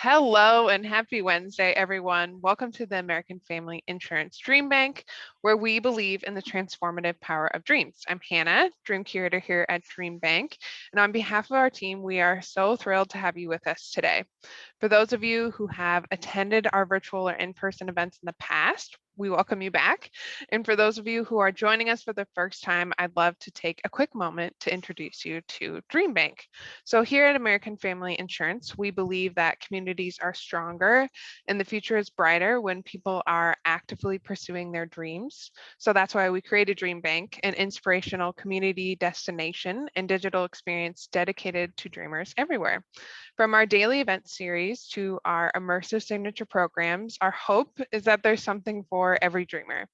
Hello and happy Wednesday, everyone. Welcome to the American Family Insurance DreamBank, where we believe in the transformative power of dreams. I'm Hannah, Dream Curator here at DreamBank, and on behalf of our team, we are so thrilled to have you with us today. For those of you who have attended our virtual or in-person events in the past, we welcome you back. And for those of you who are joining us for the first time, I'd love to take a quick moment to introduce you to DreamBank. So here at American Family Insurance, we believe that communities are stronger and the future is brighter when people are actively pursuing their dreams. So that's why we created DreamBank, an inspirational community destination and digital experience dedicated to dreamers everywhere. From our daily event series to our immersive signature programs, our hope is that there's something for every dreamer.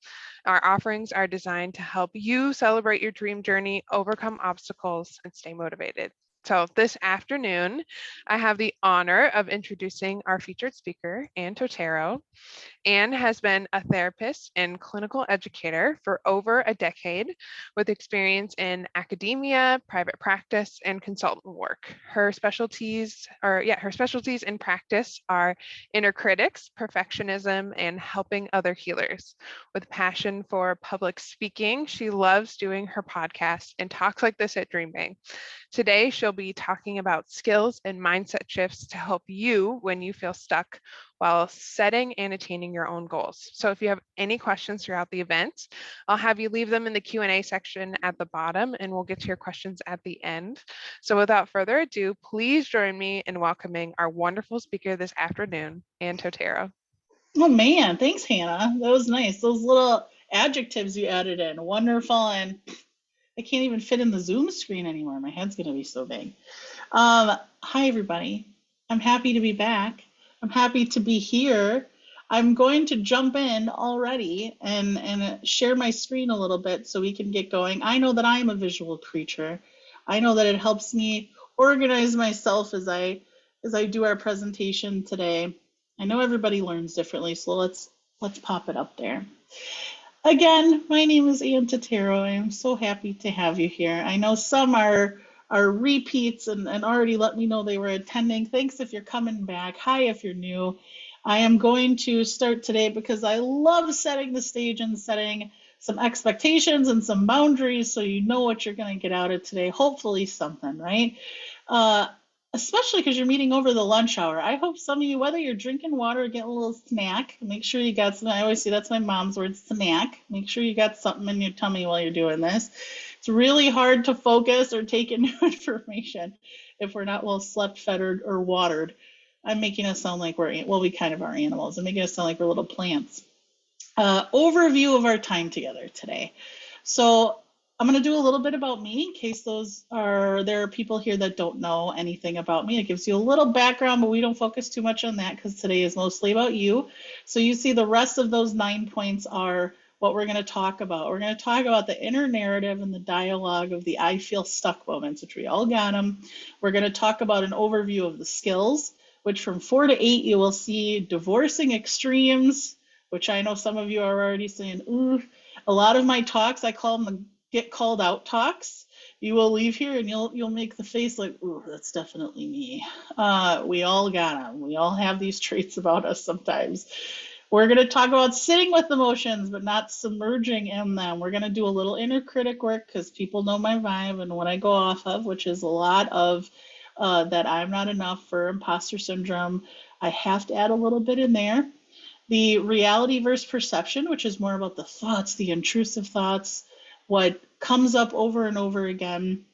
Our offerings are designed to help you celebrate your dream journey, overcome obstacles, and stay motivated. So this afternoon, I have the honor of introducing our featured speaker, Ann Totero. Anne has been a therapist and clinical educator for over a decade with experience in academia, private practice, and consultant work. Her specialties in practice are inner critics, perfectionism, and helping other healers. With passion for public speaking, she loves doing her podcast and talks like this at DreamBank. Today, she'll be talking about skills and mindset shifts to help you when you feel stuck while setting and attaining your own goals. So if you have any questions throughout the event, I'll have you leave them in the Q&A section at the bottom and we'll get to your questions at the end. So without further ado, please join me in welcoming our wonderful speaker this afternoon, Ann Totero. Oh man, thanks Hannah. That was nice. Those little adjectives you added in, wonderful, and I can't even fit in the Zoom screen anymore. My head's gonna be so big. Hi everybody. I'm happy to be back. I'm happy to be here. I'm going to jump in already and share my screen a little bit so we can get going. I know that I'm a visual creature. I know that it helps me organize myself as I do our presentation today. I know everybody learns differently, so let's pop it up there. Again, my name is Ann Totero. I am so happy to have you here. I know some are repeats and already let me know they were attending. Thanks if you're coming back. Hi if you're new. I am going to start today because I love setting the stage and setting some expectations and some boundaries so you know what you're going to get out of today. Hopefully something, right? Especially because you're meeting over the lunch hour. I hope some of you, whether you're drinking water or getting a little snack, make sure you got some. I always say that's my mom's word, snack. Make sure you got something in your tummy while you're doing this. It's really hard to focus or take in new information if we're not well slept, fed, or watered. I'm making us sound like we kind of are animals. I'm making us sound like we're little plants. Overview of our time together today. So I'm going to do a little bit about me in case there are people here that don't know anything about me. It gives you a little background, but we don't focus too much on that because today is mostly about you. So you see the rest of those 9 points are what we're going to talk about. We're going to talk about the inner narrative and the dialogue of the I feel stuck moments, which we all got them. We're going to talk about an overview of the skills, which from 4 to 8 you will see divorcing extremes, which I know some of you are already saying, ooh. A lot of my talks, I call them the get called out talks. You will leave here and you'll make the face like, ooh, that's definitely me. We all got them. We all have these traits about us sometimes. We're going to talk about sitting with emotions, but not submerging in them. We're going to do a little inner critic work because people know my vibe and what I go off of, which is a lot of that I'm not enough for imposter syndrome. I have to add a little bit in there. The reality versus perception, which is more about the thoughts, the intrusive thoughts, what comes up over and over again.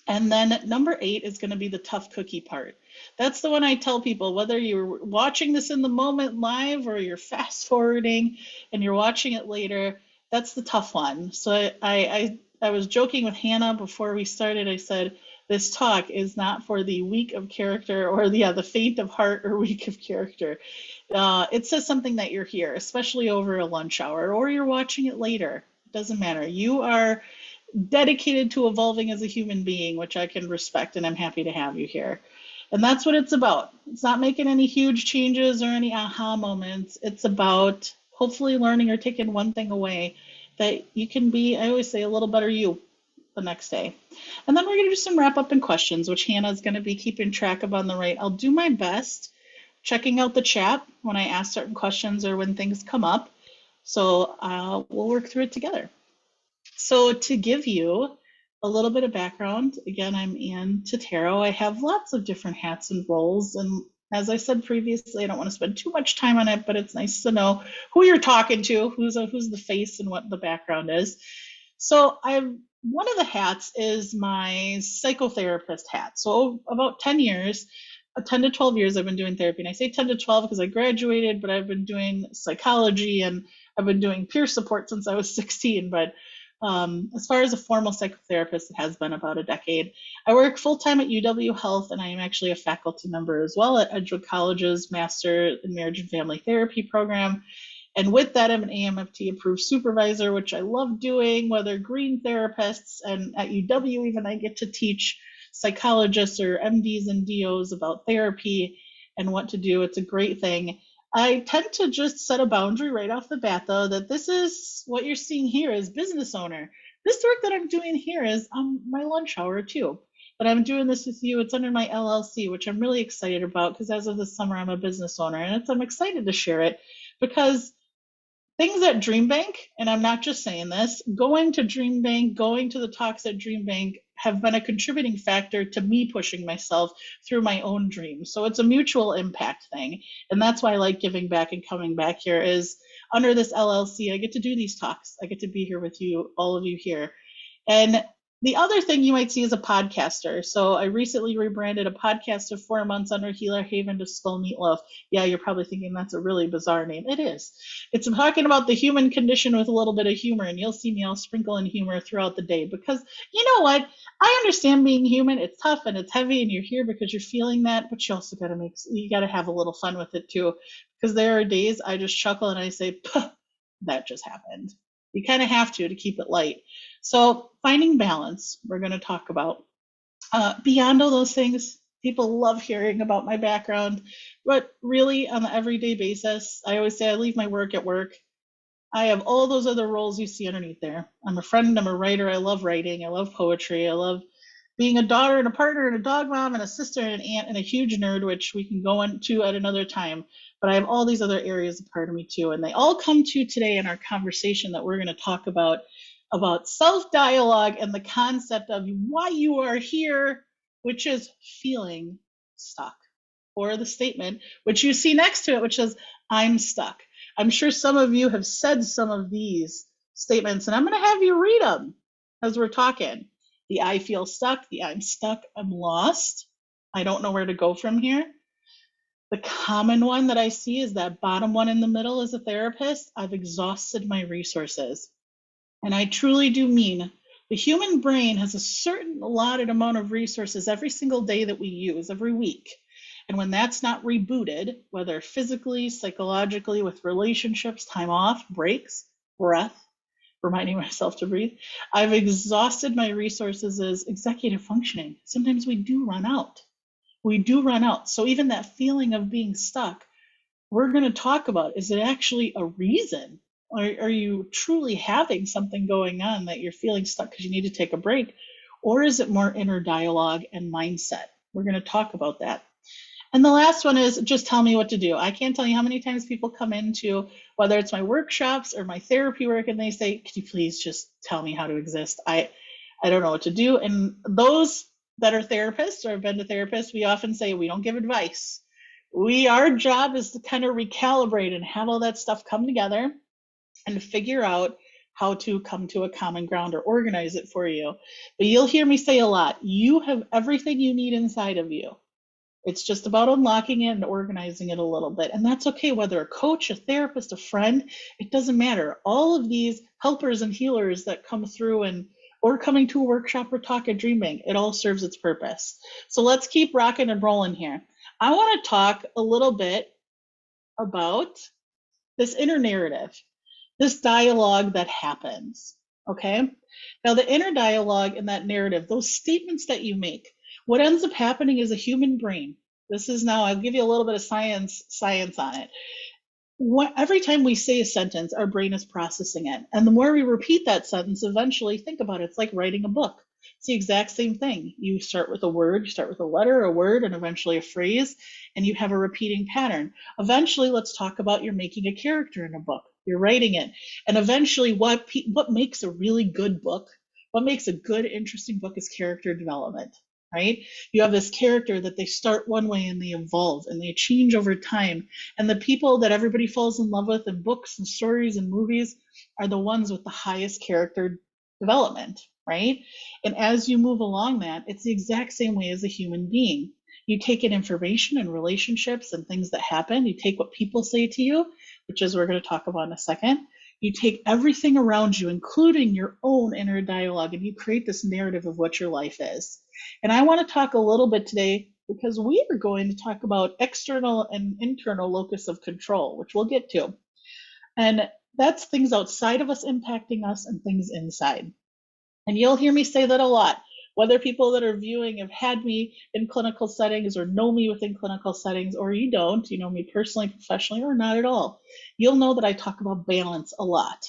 And then number 8 is going to be the tough cookie part. That's the one I tell people, whether you're watching this in the moment live or you're fast forwarding and you're watching it later, that's the tough one. So I was joking with Hannah before we started. I said, this talk is not for the weak of character or the faint of heart or weak of character. It says something that you're here, especially over a lunch hour, or you're watching it later. It doesn't matter. You are dedicated to evolving as a human being, which I can respect, and I'm happy to have you here. And that's what it's about. It's not making any huge changes or any aha moments. It's about hopefully learning or taking one thing away that you can be, I always say, a little better you the next day. And then we're going to do some wrap up and questions, which Hannah's going to be keeping track of on the right. I'll do my best checking out the chat when I ask certain questions or when things come up. So we'll work through it together. So to give you a little bit of background, again, I'm Ann Totero. I have lots of different hats and roles. And as I said previously, I don't want to spend too much time on it, but it's nice to know who you're talking to, who's the face and what the background is. So one of the hats is my psychotherapist hat. So about 10 years, 10 to 12 years I've been doing therapy. And I say 10 to 12 because I graduated, but I've been doing psychology and I've been doing peer support since I was 16. But as far as a formal psychotherapist, it has been about a decade. I work full-time at UW Health, and I am actually a faculty member as well at Edgewood College's Master in Marriage and Family Therapy program. And with that, I'm an AMFT approved supervisor, which I love doing, whether green therapists, and at UW even I get to teach psychologists or MDs and DOs about therapy and what to do. It's a great thing. I tend to just set a boundary right off the bat, though, that this is what you're seeing here as business owner. This work that I'm doing here is on my lunch hour too. But I'm doing this with you. It's under my LLC, which I'm really excited about because as of this summer, I'm a business owner, and I'm excited to share it because things at DreamBank, and I'm not just saying this, going to DreamBank, going to the talks at DreamBank have been a contributing factor to me pushing myself through my own dreams. So it's a mutual impact thing. And that's why I like giving back and coming back here is under this LLC, I get to do these talks. I get to be here with you, all of you here. And the other thing you might see is a podcaster. So I recently rebranded a podcast of 4 months under Healer Haven to Skull Meatloaf. Yeah, you're probably thinking that's a really bizarre name. It is. It's talking about the human condition with a little bit of humor, and you'll see me all sprinkle in humor throughout the day because you know what? I understand being human. It's tough and it's heavy, and you're here because you're feeling that, but you also got to have a little fun with it too, because there are days I just chuckle and I say, Puh, that just happened. You kind of have to keep it light. So finding balance, we're going to talk about. Beyond all those things, people love hearing about my background, but really on the everyday basis, I always say I leave my work at work. I have all those other roles you see underneath there. I'm a friend, I'm a writer, I love writing, I love poetry, I love being a daughter and a partner and a dog mom and a sister and an aunt and a huge nerd, which we can go into at another time. But I have all these other areas a part of me too. And they all come to today in our conversation that we're going to talk about self-dialogue and the concept of why you are here, which is feeling stuck. Or the statement, which you see next to it, which says, I'm stuck. I'm sure some of you have said some of these statements, and I'm going to have you read them as we're talking. The I feel stuck, the I'm stuck, I'm lost, I don't know where to go from here. The common one that I see is that bottom one in the middle as a therapist, I've exhausted my resources. And I truly do mean the human brain has a certain allotted amount of resources every single day that we use, every week. And when that's not rebooted, whether physically, psychologically, with relationships, time off, breaks, breath, reminding myself to breathe, I've exhausted my resources as executive functioning. Sometimes we do run out. We do run out. So even that feeling of being stuck, we're going to talk about, is it actually a reason? Or are you truly having something going on that you're feeling stuck because you need to take a break? Or is it more inner dialogue and mindset? We're going to talk about that. And the last one is just tell me what to do. I can't tell you how many times people come into, whether it's my workshops or my therapy work, and they say, could you please just tell me how to exist? I don't know what to do. And those that are therapists or have been to therapists, we often say we don't give advice. Our job is to kind of recalibrate and have all that stuff come together and figure out how to come to a common ground or organize it for you. But you'll hear me say a lot, you have everything you need inside of you. It's just about unlocking it and organizing it a little bit. And that's okay, whether a coach, a therapist, a friend, it doesn't matter. All of these helpers and healers that come through or coming to a workshop or talk at DreamBank, it all serves its purpose. So let's keep rocking and rolling here. I want to talk a little bit about this inner narrative, this dialogue that happens, okay? Now the inner dialogue and that narrative, those statements that you make, what ends up happening is a human brain. This is now, I'll give you a little bit of science on it. Every time we say a sentence, our brain is processing it. And the more we repeat that sentence, eventually, think about it, it's like writing a book. It's the exact same thing. You start with a word, you start with a letter, a word, and eventually a phrase, and you have a repeating pattern. Eventually, let's talk about you're making a character in a book. You're writing it. And eventually, what makes a really good book, what makes a good, interesting book is character development, right? You have this character that they start one way and they evolve and they change over time. And the people that everybody falls in love with in books and stories and movies are the ones with the highest character development, right? And as you move along that, it's the exact same way as a human being. You take in information and relationships and things that happen. You take what people say to you, which is we're going to talk about in a second. You take everything around you, including your own inner dialogue, and you create this narrative of what your life is. And I want to talk a little bit today because we are going to talk about external and internal locus of control, which we'll get to. And that's things outside of us impacting us and things inside. And you'll hear me say that a lot. Whether people that are viewing have had me in clinical settings or know me within clinical settings, or you don't, you know me personally, professionally, or not at all, you'll know that I talk about balance a lot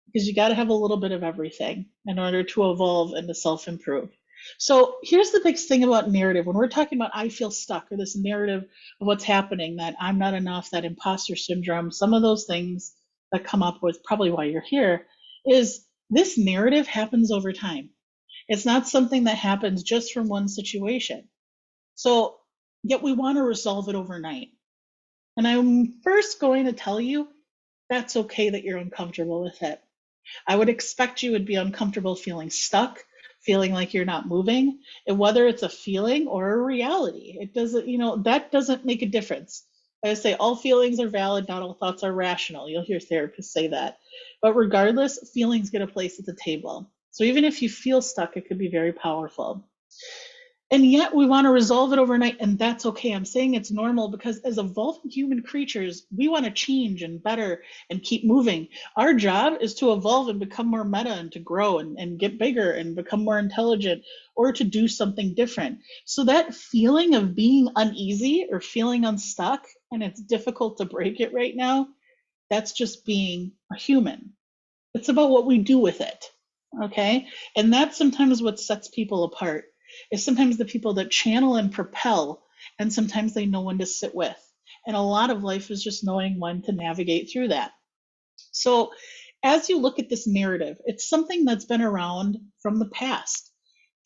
because you got to have a little bit of everything in order to evolve and to self-improve. So here's the big thing about narrative. When we're talking about I feel stuck or this narrative of what's happening, that I'm not enough, that imposter syndrome, some of those things that come up with probably why you're here, is this narrative happens over time. It's not something that happens just from one situation. So yet we want to resolve it overnight. And I'm first going to tell you that's okay that you're uncomfortable with it. I would expect you would be uncomfortable feeling stuck, feeling like you're not moving, and whether it's a feeling or a reality, it doesn't, that doesn't make a difference. I say all feelings are valid, not all thoughts are rational. You'll hear therapists say that. But regardless, feelings get a place at the table. So even if you feel stuck, it could be very powerful. And yet we want to resolve it overnight, and that's okay. I'm saying it's normal because as evolving human creatures, we want to change and better and keep moving. Our job is to evolve and become more meta and to grow and get bigger and become more intelligent or to do something different. So that feeling of being uneasy or feeling unstuck, and it's difficult to break it right now, that's just being a human. It's about what we do with it, okay? And that's sometimes what sets people apart. Is sometimes the people that channel and propel, and sometimes they know when to sit with. And a lot of life is just knowing when to navigate through that. So as you look at this narrative, it's something that's been around from the past.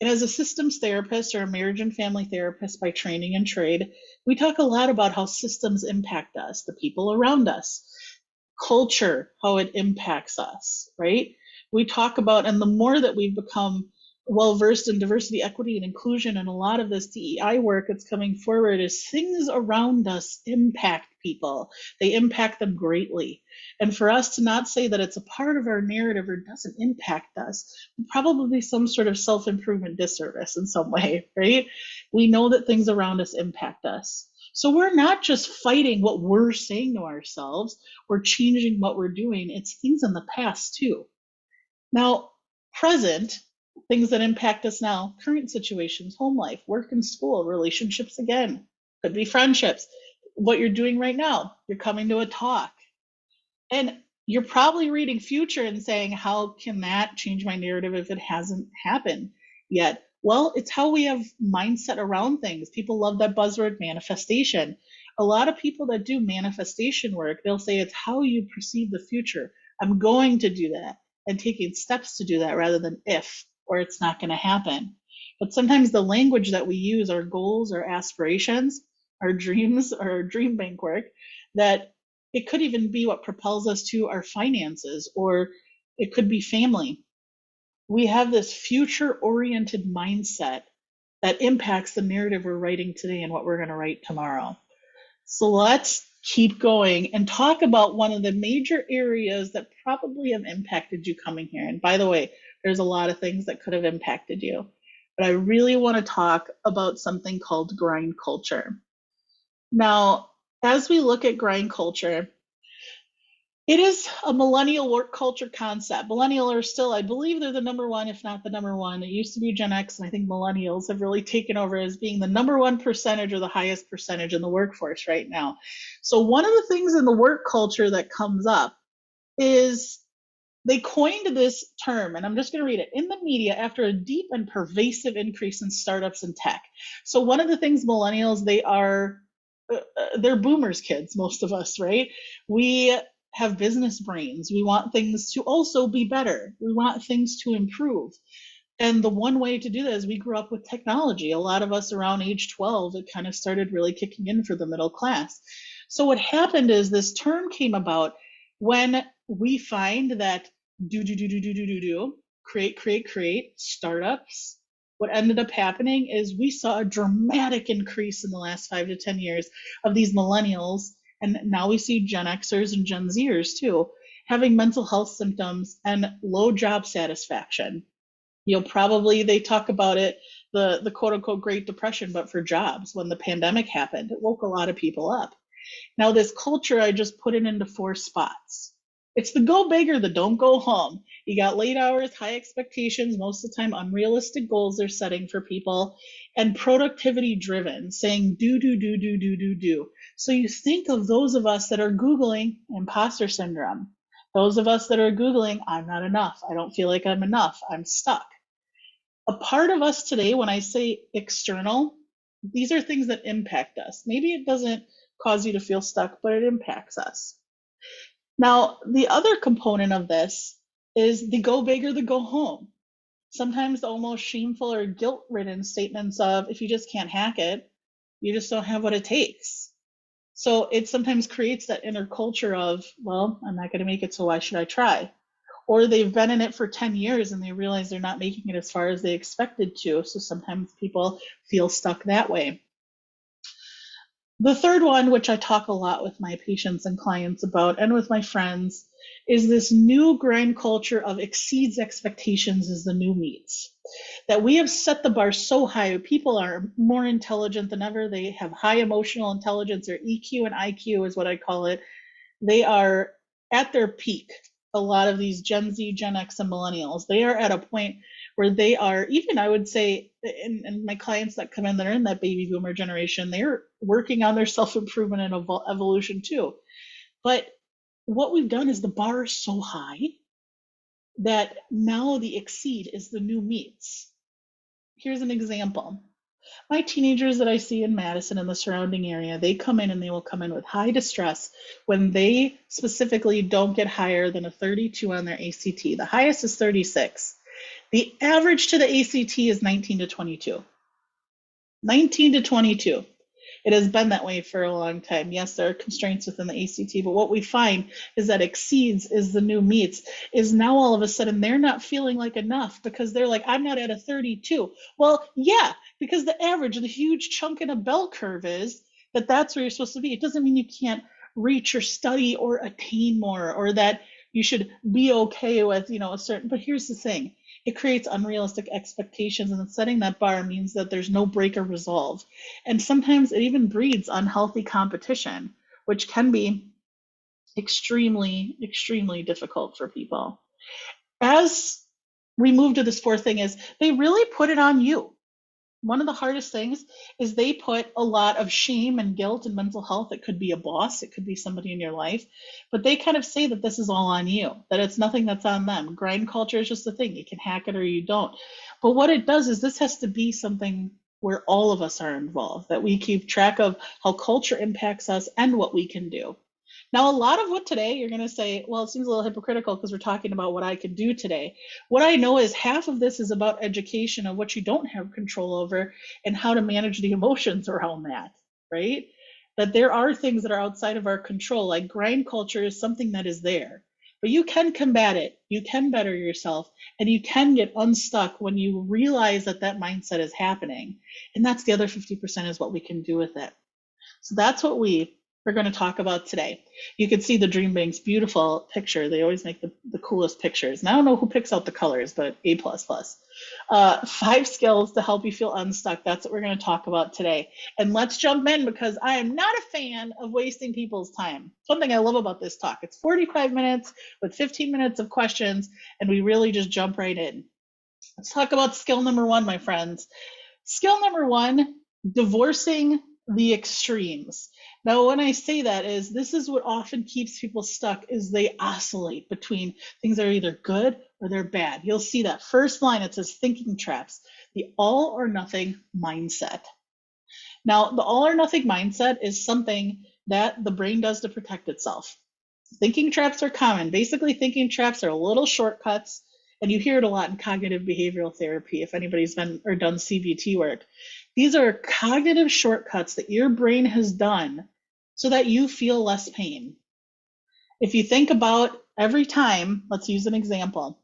And as a systems therapist or a marriage and family therapist by training and trade, we talk a lot about how systems impact us, the people around us, culture, how it impacts us, right? We talk about, and the more that we've become well versed in diversity, equity, and inclusion, and a lot of this DEI work that's coming forward is things around us impact people. They impact them greatly. And for us to not say that it's a part of our narrative or doesn't impact us, would probably be some sort of self-improvement disservice in some way, right? We know that things around us impact us. So we're not just fighting what we're saying to ourselves, we're changing what we're doing. It's things in the past too. Now, present, things that impact us now, current situations, home life, work and school, relationships again, could be friendships, what you're doing right now, you're coming to a talk. And you're probably reading future and saying, how can that change my narrative if it hasn't happened yet? Well, it's how we have mindset around things. People love that buzzword manifestation. A lot of people that do manifestation work, they'll say it's how you perceive the future. I'm going to do that and taking steps to do that rather than if, or it's not going to happen. But sometimes the language that we use, our goals, our aspirations, our dreams, our DreamBank work, that it could even be what propels us to our finances, or it could be family. We have this future-oriented mindset that impacts the narrative we're writing today and what we're going to write tomorrow. So let's keep going and talk about one of the major areas that probably have impacted you coming here. And by the way, there's a lot of things that could have impacted you, but I really want to talk about something called grind culture. Now, as we look at grind culture, it is a millennial work culture concept. Millennial are still, I believe they're the number one, if not the number one. It used to be Gen X, and I think millennials have really taken over as being the number one percentage or the highest percentage in the workforce right now. So one of the things in the work culture that comes up is They coined this term, and I'm just going to read it, in the media after a deep and pervasive increase in startups and tech. So one of the things millennials, they're boomers kids, most of us, right? We have business brains. We want things to also be better. We want things to improve. And the one way to do that is we grew up with technology. A lot of us around age 12, it kind of started really kicking in for the middle class. So what happened is this term came about when we find that create startups. What ended up happening is we saw a dramatic increase in the last 5 to 10 years of these millennials, and now we see Gen Xers and Gen Zers too, having mental health symptoms and low job satisfaction. They talk about it, the quote unquote Great Depression, but for jobs. When the pandemic happened, it woke a lot of people up. Now, this culture, I just put it into 4 spots. It's the go big or the don't go home. You got late hours, high expectations, most of the time unrealistic goals they're setting for people, and productivity driven, saying do. So you think of those of us that are Googling imposter syndrome. Those of us that are Googling, I'm not enough. I don't feel like I'm enough. I'm stuck. A part of us today, when I say external, these are things that impact us. Maybe it doesn't cause you to feel stuck, but it impacts us. Now, the other component of this is the go big or the go home. Sometimes the almost shameful or guilt-ridden statements of, if you just can't hack it, you just don't have what it takes. So it sometimes creates that inner culture of, well, I'm not going to make it, so why should I try? Or they've been in it for 10 years and they realize they're not making it as far as they expected to. So sometimes people feel stuck that way. The third one, which I talk a lot with my patients and clients about, and with my friends, is this new grind culture of exceeds expectations is the new meets. That we have set the bar so high, people are more intelligent than ever. They have high emotional intelligence, or EQ and IQ is what I call it. They are at their peak. A lot of these Gen Z, Gen X, and millennials, they are at a point where they are, even I would say, and my clients that come in that are in that baby boomer generation, they're working on their self-improvement and evolution too. But what we've done is the bar is so high that now the exceed is the new meets. Here's an example. My teenagers that I see in Madison and the surrounding area, they come in and they will come in with high distress when they specifically don't get higher than a 32 on their ACT. The highest is 36. The average to the ACT is 19 to 22. 19 to 22. It has been that way for a long time. Yes, there are constraints within the ACT, but what we find is that exceeds is the new meets, is now all of a sudden they're not feeling like enough because they're like, I'm not at a 32. Well, yeah, because the average, the huge chunk in a bell curve is that that's where you're supposed to be. It doesn't mean you can't reach or study or attain more, or that you should be okay with, a certain, but here's the thing. It creates unrealistic expectations, and setting that bar means that there's no break or resolve. And sometimes it even breeds unhealthy competition, which can be extremely, extremely difficult for people. As we move to this fourth thing is they really put it on you. One of the hardest things is they put a lot of shame and guilt and mental health. It could be a boss, it could be somebody in your life, but they kind of say that this is all on you, that it's nothing that's on them. Grind culture is just a thing. You can hack it or you don't. But what it does is this has to be something where all of us are involved, that we keep track of how culture impacts us and what we can do. Now, a lot of what today, you're going to say, well, it seems a little hypocritical because we're talking about what I could do today. What I know is half of this is about education of what you don't have control over and how to manage the emotions around that, right? That there are things that are outside of our control, like grind culture is something that is there. But you can combat it, you can better yourself, and you can get unstuck when you realize that that mindset is happening. And that's the other 50% is what we can do with it. So that's what we're going to talk about today. You can see the DreamBank's beautiful picture. They always make the coolest pictures. And I don't know who picks out the colors, but A++. 5 skills to help you feel unstuck. That's what we're going to talk about today. And let's jump in because I am not a fan of wasting people's time. Something I love about this talk. It's 45 minutes with 15 minutes of questions, and we really just jump right in. Let's talk about skill number 1, my friends. Skill number 1, divorcing the extremes. Now, when I say that is this is what often keeps people stuck is they oscillate between things that are either good or they're bad. You'll see that first line, it says thinking traps, the all or nothing mindset. Now, the all or nothing mindset is something that the brain does to protect itself. Thinking traps are common. Basically, thinking traps are little shortcuts, and you hear it a lot in cognitive behavioral therapy if anybody's been or done CBT work. These are cognitive shortcuts that your brain has done so that you feel less pain. If you think about every time, let's use an example.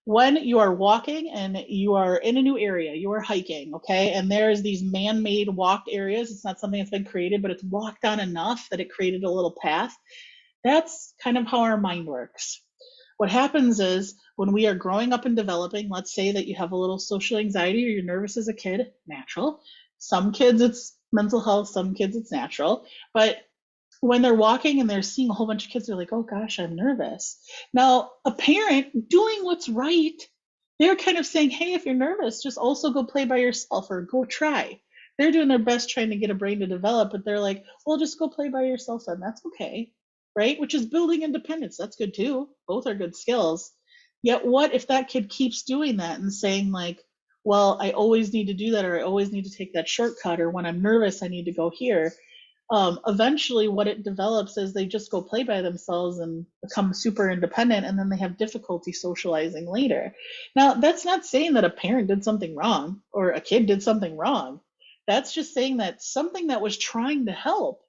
When you are walking and you are in a new area, you are hiking, okay, and there's these man-made walked areas. It's not something that's been created, but it's walked on enough that it created a little path. That's kind of how our mind works. What happens is when we are growing up and developing, let's say that you have a little social anxiety or you're nervous as a kid, natural. Some kids it's mental health, some kids it's natural. But when they're walking and they're seeing a whole bunch of kids, they're like, oh gosh, I'm nervous. Now, a parent doing what's right, they're kind of saying, hey, if you're nervous, just also go play by yourself or go try. They're doing their best trying to get a brain to develop, but they're like, well, just go play by yourself then. That's okay. Right? Which is building independence. That's good too. Both are good skills. Yet, what if that kid keeps doing that and saying, like, well, I always need to do that, or I always need to take that shortcut, or when I'm nervous, I need to go here? Eventually what it develops is they just go play by themselves and become super independent, and then they have difficulty socializing later. Now, that's not saying that a parent did something wrong or a kid did something wrong. That's just saying that something that was trying to help,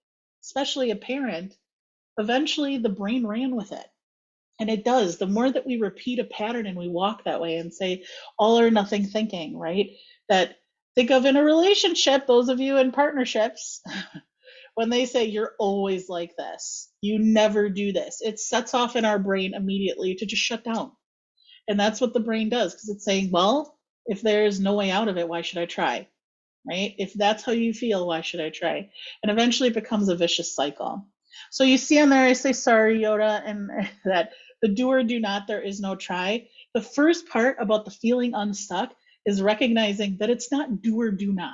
especially a parent, eventually the brain ran with it. And it does. The more that we repeat a pattern and we walk that way and say all or nothing thinking, right? That think of in a relationship, those of you in partnerships, when they say you're always like this, you never do this, it sets off in our brain immediately to just shut down. And that's what the brain does, because it's saying, well, if there's no way out of it, why should I try? Right? If that's how you feel, why should I try? And eventually it becomes a vicious cycle. So you see on there, I say, sorry, Yoda, and that the do or do not, there is no try. The first part about the feeling unstuck is recognizing that it's not do or do not.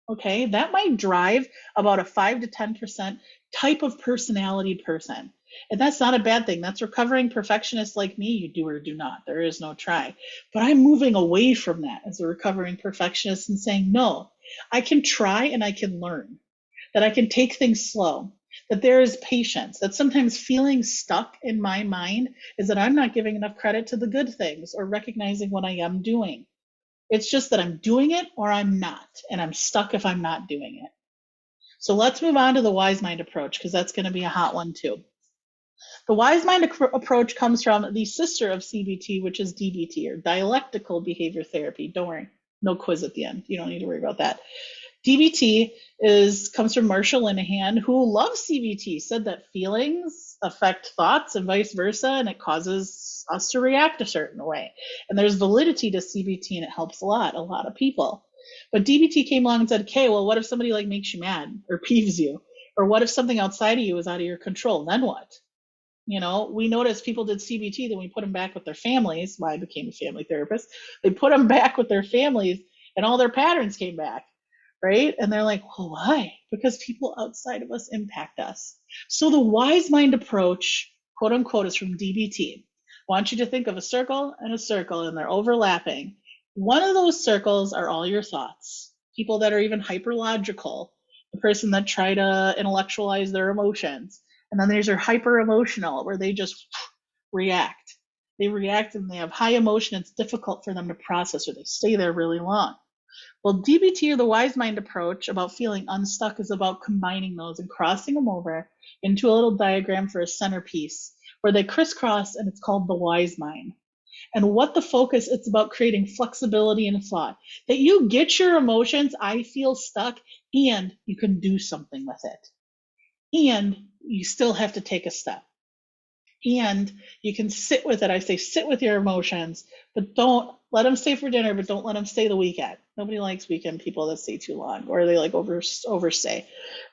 Okay, that might drive about a 5 to 10% type of personality person. And that's not a bad thing. That's recovering perfectionists like me. You do or do not. There is no try. But I'm moving away from that as a recovering perfectionist and saying, no, I can try and I can learn, that I can take things slow, that there is patience, that sometimes feeling stuck in my mind is that I'm not giving enough credit to the good things or recognizing what I am doing. It's just that I'm doing it or I'm not, and I'm stuck if I'm not doing it. So let's move on to the wise mind approach, because that's going to be a hot one too. The wise mind approach comes from the sister of CBT, which is DBT, or dialectical behavior therapy. Don't worry, no quiz at the end. You don't need to worry about that. DBT comes from Marsha Linehan, who loves CBT, said that feelings affect thoughts and vice versa, and it causes us to react a certain way. And there's validity to CBT, and it helps a lot of people. But DBT came along and said, okay, well, what if somebody like makes you mad or peeves you? Or what if something outside of you is out of your control? Then what? You know, we noticed people did CBT, then we put them back with their families. Well, I became a family therapist. They put them back with their families, and all their patterns came back. Right? And they're like, well, why? Because people outside of us impact us. So the wise mind approach, quote unquote, is from DBT. I want you to think of a circle, and they're overlapping. One of those circles are all your thoughts. People that are even hyperlogical, the person that try to intellectualize their emotions. And then there's your hyper emotional, where they just react. They react and they have high emotion. It's difficult for them to process, or they stay there really long. Well, DBT, or the wise mind approach about feeling unstuck, is about combining those and crossing them over into a little diagram for a centerpiece where they crisscross, and it's called the wise mind. And what the focus, it's about creating flexibility in thought, that you get your emotions, I feel stuck, and you can do something with it. And you still have to take a step. And you can sit with it. I say sit with your emotions, but don't let them stay for dinner, but don't let them stay the weekend. Nobody likes weekend people that stay too long, or they like overstay.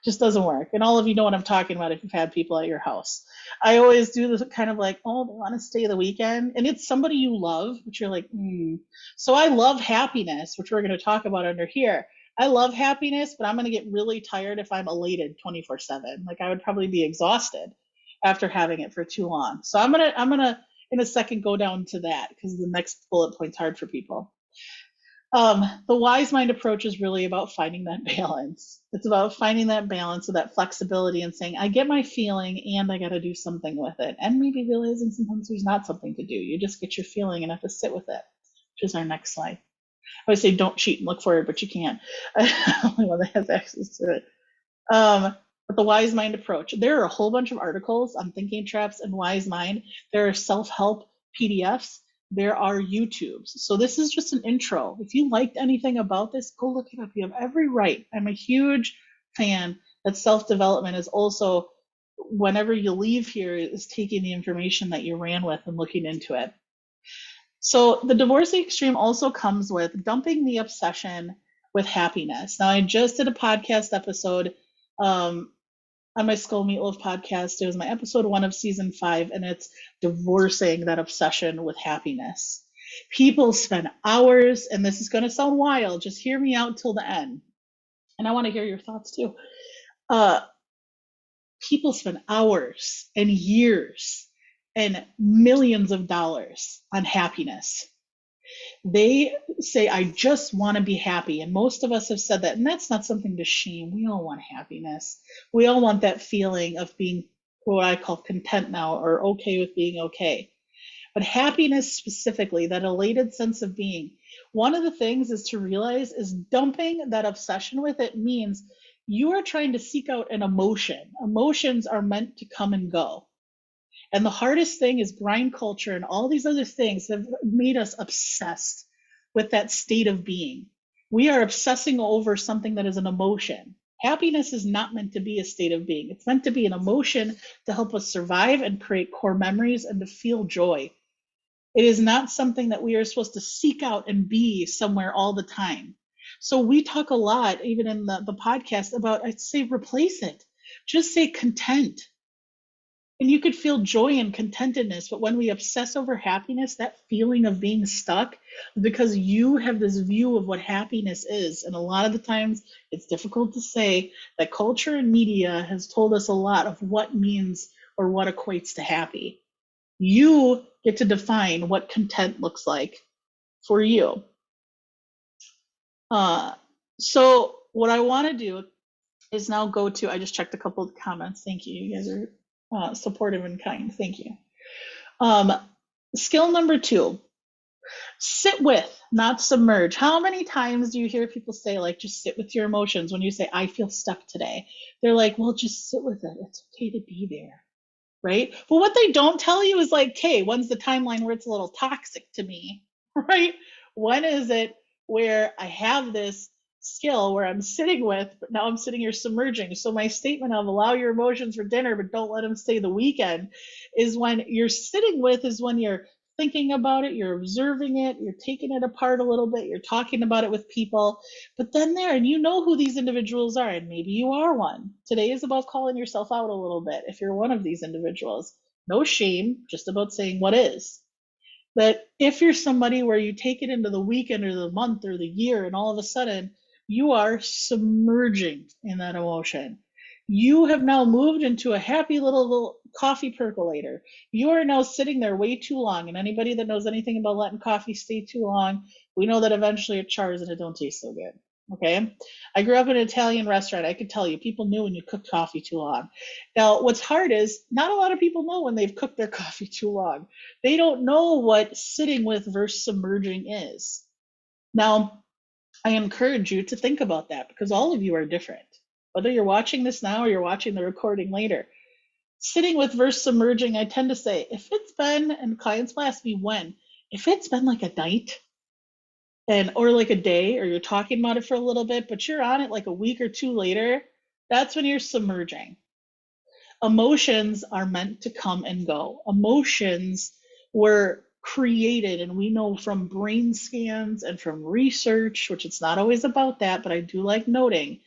Just doesn't work. And all of you know what I'm talking about if you've had people at your house. I always do this kind of like, oh, they want to stay the weekend, and it's somebody you love, but you're like, So I love happiness, which we're going to talk about under here. I love happiness, but I'm going to get really tired if I'm elated 24/7. Like I would probably be exhausted after having it for too long. So I'm gonna in a second go down to that because the next bullet point's hard for people. The wise mind approach is really about finding that balance. It's about finding that balance of that flexibility and saying, I get my feeling and I got to do something with it. And maybe realizing sometimes there's not something to do. You just get your feeling and have to sit with it, which is our next slide. I would say don't cheat and look for it, but you can't. Only one that has access to it. But the wise mind approach. There are a whole bunch of articles on thinking traps and wise mind. There are self-help PDFs. There are YouTubes. So this is just an intro. If you liked anything about this, go look it up. You have every right. I'm a huge fan that self-development is also, whenever you leave here, is taking the information that you ran with and looking into it. So the divorcing extreme also comes with dumping the obsession with happiness. Now, I just did a podcast episode on my Skull Meatloaf podcast. It was my episode 1 of season 5, and it's divorcing that obsession with happiness. People spend hours, and this is going to sound wild, just hear me out till the end. And I want to hear your thoughts too. People spend hours and years and millions of dollars on happiness. They say, I just want to be happy. And most of us have said that. And that's not something to shame. We all want happiness. We all want that feeling of being what I call content now, or okay with being okay. But happiness specifically, that elated sense of being, one of the things is to realize is dumping that obsession with it means you are trying to seek out an emotion. Emotions are meant to come and go. And the hardest thing is grind culture and all these other things have made us obsessed with that state of being. We are obsessing over something that is an emotion. Happiness is not meant to be a state of being. It's meant to be an emotion to help us survive and create core memories and to feel joy. It is not something that we are supposed to seek out and be somewhere all the time. So we talk a lot, even in the podcast, about, I'd say replace it. Just say content. And you could feel joy and contentedness, but when we obsess over happiness, that feeling of being stuck, because you have this view of what happiness is. And a lot of the times it's difficult to say that culture and media has told us a lot of what means or what equates to happy. You get to define what content looks like for you. So what I want to do is now go to, I just checked a couple of comments. Thank you. You guys are supportive and kind. Thank you. Skill number 2, sit with, not submerge. How many times do you hear people say, like, just sit with your emotions when you say, I feel stuck today? They're like, well, just sit with it. It's okay to be there. Right? But what they don't tell you is like, okay, when's the timeline where it's a little toxic to me? Right? When is it where I have this skill where I'm sitting with, but now I'm sitting here submerging? So my statement of allow your emotions for dinner, but don't let them stay the weekend, is when you're sitting with, is when you're thinking about it, you're observing it, you're taking it apart a little bit, you're talking about it with people, but then there, and you know who these individuals are, and maybe you are one. Today is about calling yourself out a little bit if you're one of these individuals. No shame, just about saying what is. But if you're somebody where you take it into the weekend or the month or the year, and all of a sudden you are submerging in that emotion, you have now moved into a happy little coffee percolator. You are now sitting there way too long. And anybody that knows anything about letting coffee stay too long, we know that eventually it chars and it don't taste so good. Okay. I grew up in an Italian restaurant. I could tell you, people knew when you cooked coffee too long. Now, what's hard is not a lot of people know when they've cooked their coffee too long. They don't know what sitting with versus submerging is. Now, I encourage you to think about that because all of you are different. Whether you're watching this now or you're watching the recording later, sitting with versus submerging, I tend to say, if it's been, and clients will ask me when, if it's been like a night or like a day, or you're talking about it for a little bit, but you're on it like a week or 2 later, that's when you're submerging. Emotions are meant to come and go. Emotions were created, and we know from brain scans and from research, which it's not always about that, but I do like noting,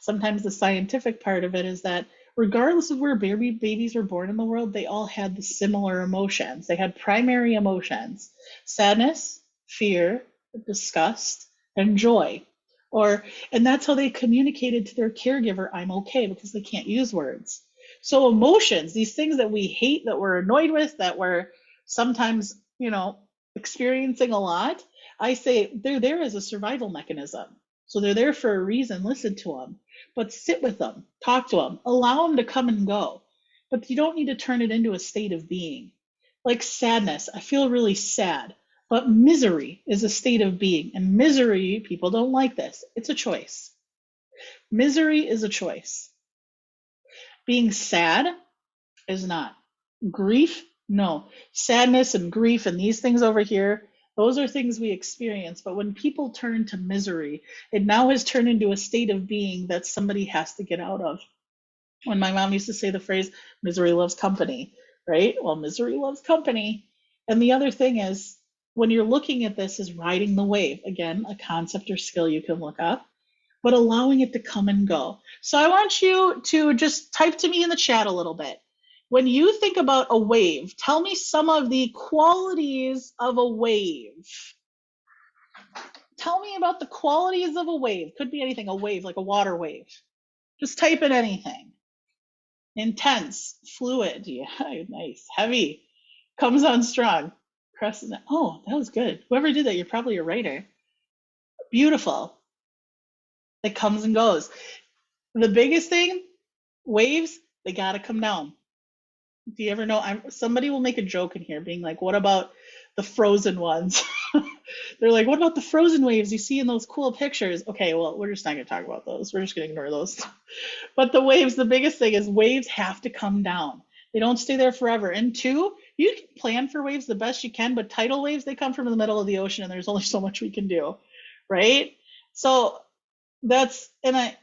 sometimes the scientific part of it is that regardless of where babies were born in the world, they all had the similar emotions. They had primary emotions: sadness, fear, disgust, and joy. And that's how they communicated to their caregiver, I'm okay, because they can't use words. So emotions, these things that we hate, that we're annoyed with, that we're sometimes, experiencing a lot, I say they're there as a survival mechanism. So they're there for a reason. Listen to them, but sit with them, talk to them, allow them to come and go. But you don't need to turn it into a state of being. Like sadness, I feel really sad. But misery is a state of being. And misery, people don't like this. It's a choice. Misery is a choice. Being sad is not. Grief, no. Sadness and grief and these things over here, those are things we experience. But when people turn to misery, it now has turned into a state of being that somebody has to get out of. When my mom used to say the phrase, misery loves company, right? Well, misery loves company. And the other thing is, when you're looking at this, is riding the wave. Again, a concept or skill you can look up, but allowing it to come and go. So I want you to just type to me in the chat a little bit. When you think about a wave, tell me some of the qualities of a wave. Tell me about the qualities of a wave. Could be anything, a wave, like a water wave. Just type in anything. Intense, fluid, yeah, nice, heavy, comes on strong, presses. Oh, that was good. Whoever did that, you're probably a writer. Beautiful. It comes and goes. The biggest thing, waves, they gotta come down. Do you ever know? Somebody will make a joke in here, being like, "What about the frozen ones?" They're like, "What about the frozen waves you see in those cool pictures?" Okay, well, we're just not gonna talk about those. We're just gonna ignore those. But the waves, the biggest thing is waves have to come down. They don't stay there forever. And two, you can plan for waves the best you can, but tidal waves, they come from the middle of the ocean and there's only so much we can do, right? So and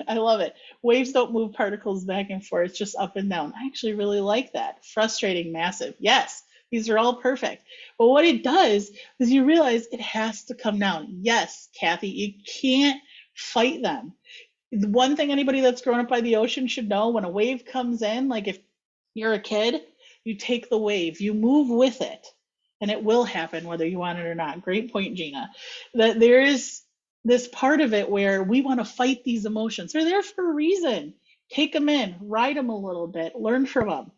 I love it. Waves don't move particles back and forth, just up and down. I actually really like that. Frustrating, massive. Yes, these are all perfect. But what it does is you realize it has to come down. Yes, Kathy, you can't fight them. The one thing anybody that's grown up by the ocean should know, when a wave comes in, like if you're a kid, you take the wave, you move with it, and it will happen whether you want it or not. Great point, Gina. That there is this part of it where we want to fight these emotions. They're there for a reason. Take them in, ride them a little bit, learn from them.